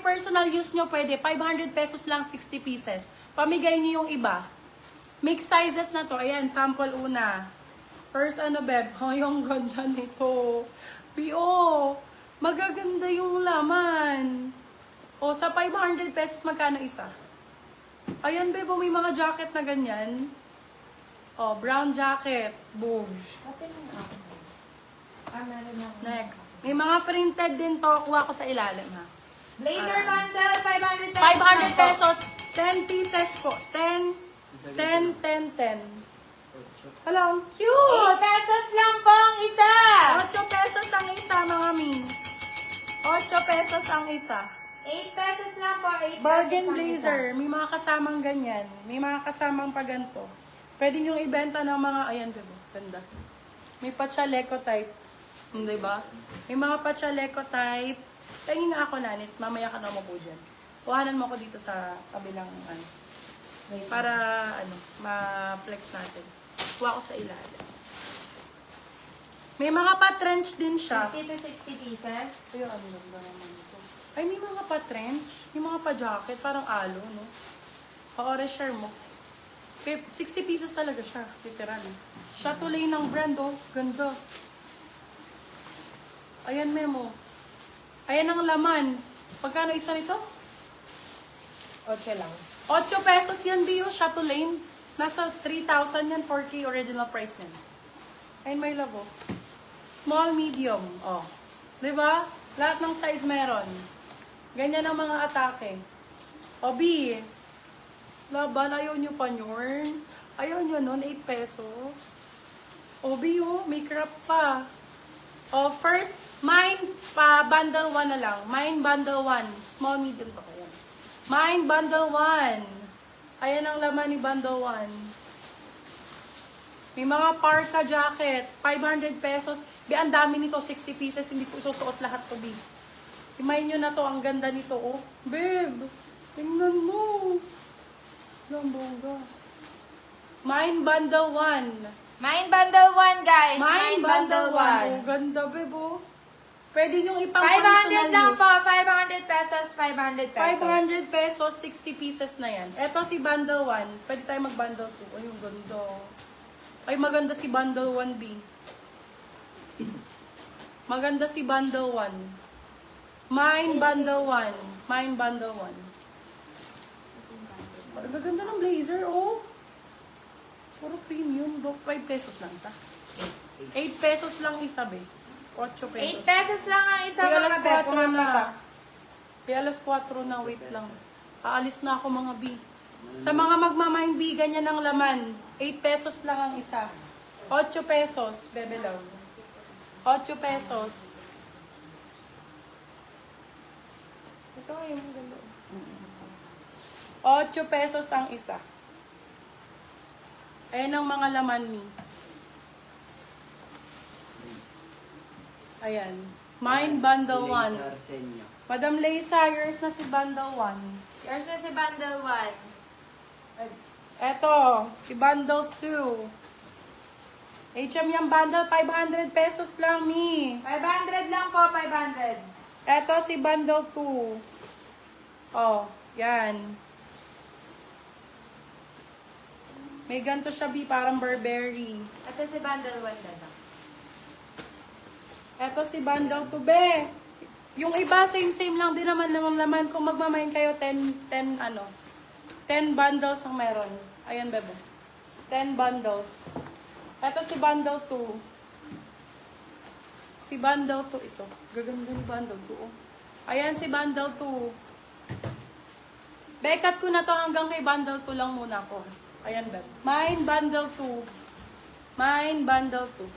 personal use nyo, pwede. 500 pesos lang, 60 pieces. Pamigay nyo yung iba. Mix sizes na to. Ayan, sample una. First, ano, beb? Oh, yung ganda nito. P.O. Magaganda yung laman. O, sa 500 pesos, magkano isa? Ayan, bebo, may mga jacket na ganyan. O, brown jacket. Boosh. Open mo ako. Meron ako. Next. May mga printed din to. Kuha ko sa ilalim, ha? Blazer bundle, 500 pesos. 500 pesos. 10 pieces po. 10. Hello, ang 8 cute! pesos lang po ang isa. 8 pesos ang isa, mga mi. 8 pesos ang isa. 8 pesos lang po. 8 Bargain pesos ang blazer. May mga kasamang ganyan. May mga kasamang paganto. Pwede nyo ibenta ng mga, ayan, diba? Ganda. May pachaleco type. Diba? May mga pachaleco type. Tingin nga ako, Nanit. Mamaya ka na mo po dyan. Kuhanan mo ako dito sa kabilang, ano. Wait. Para, ano, ma-flex natin. Kuha ko sa ilalim. May mga pa-trench din siya. 50 to 60 pieces. Ay, ano ganda naman ito. Ay, may mga pa-trench. May mga pa-jacket. Parang alo, no? Pa-orange share mo. 60 pieces talaga siya. Literal. Chatelaine ng brand, oh. Ganda. Ayan, Memo. Ayan ang laman. Pagkano isa nito? 8 lang. 8 pesos yan, Bio. Chatelaine. Nasa 3,000 yan. 4K original price yan. Ayun, may love, oh. Small, medium. Oh. Diba? Lahat ng size meron. Ganyan ang mga atake. O, B. Laban, ayaw nyo pa yun. Ayaw nyo nun, 8 pesos. O, B, oh. May crop pa. O, first, mine pa, bundle 1 na lang. Mine, bundle 1. Small, medium to. Ayan. Mine, bundle 1. Ayan ang laman ni bundle 1. May mga parka jacket. 500 pesos. Bi, ang dami nito. 60 pieces. Hindi ko isusuot lahat to, Bi. Imayin nyo na to. Ang ganda nito, oh. Babe, tingnan mo. Ang bongga. Mine, bundle 1. Mine bundle 1, guys. Mine, bundle 1. Oh, 1. ganda, babe, oh. Pwede nyo ipang 500 lang use. po. 500 pesos. 500 pesos. 500 pesos, 60 pieces na yan. Eto si bundle 1. Pwede tayo mag-bundle 2. Ay, yung ganda. Ay, maganda si bundle 1B. Maganda si bundle 1. Mine bundle 1. Mine bundle 1. Ang gaganda ng blazer, oh. Puro premium. 5 pesos lang isa. 8 pesos lang isa, be. 8 pesos. 8 pesos lang ang isa, Kaya alas mga beb. 4 na. Pumapatak. Kaya alas 4 na, wait lang. Aalis na ako, mga B. Sa mga magmamahing B, ganyan ang laman. 8 pesos lang ang isa. 8 pesos, bebe love. 8 pesos. Ito yung ganda. 8 pesos ang isa. Ayan ang mga laman ni. Ayan. Mine bundle 1. Madam Leisa, yours na si bundle 1. Yours na si bundle 1. Eto, si bundle 2. HM yung bundle, 500 pesos lang, mi. 500 lang po, 500. Eto, si bundle 2. Oh, yan. May ganito siya, bi, parang Burberry. Ito si bundle 1 na lang. Eto, si bundle 2, be. Yung iba, same lang din naman laman. Kung magmamain kayo, 10 bundles ang meron. Ayan, bebe. 10 bundles. Eto si bundle 2. Si bundle 2 ito. Gaganda ni bundle 2. Oh. Ayan si bundle 2. Bekat ko na to hanggang kay bundle 2 lang muna ko. Ayan, bebe. Mine bundle 2. Mine bundle 2.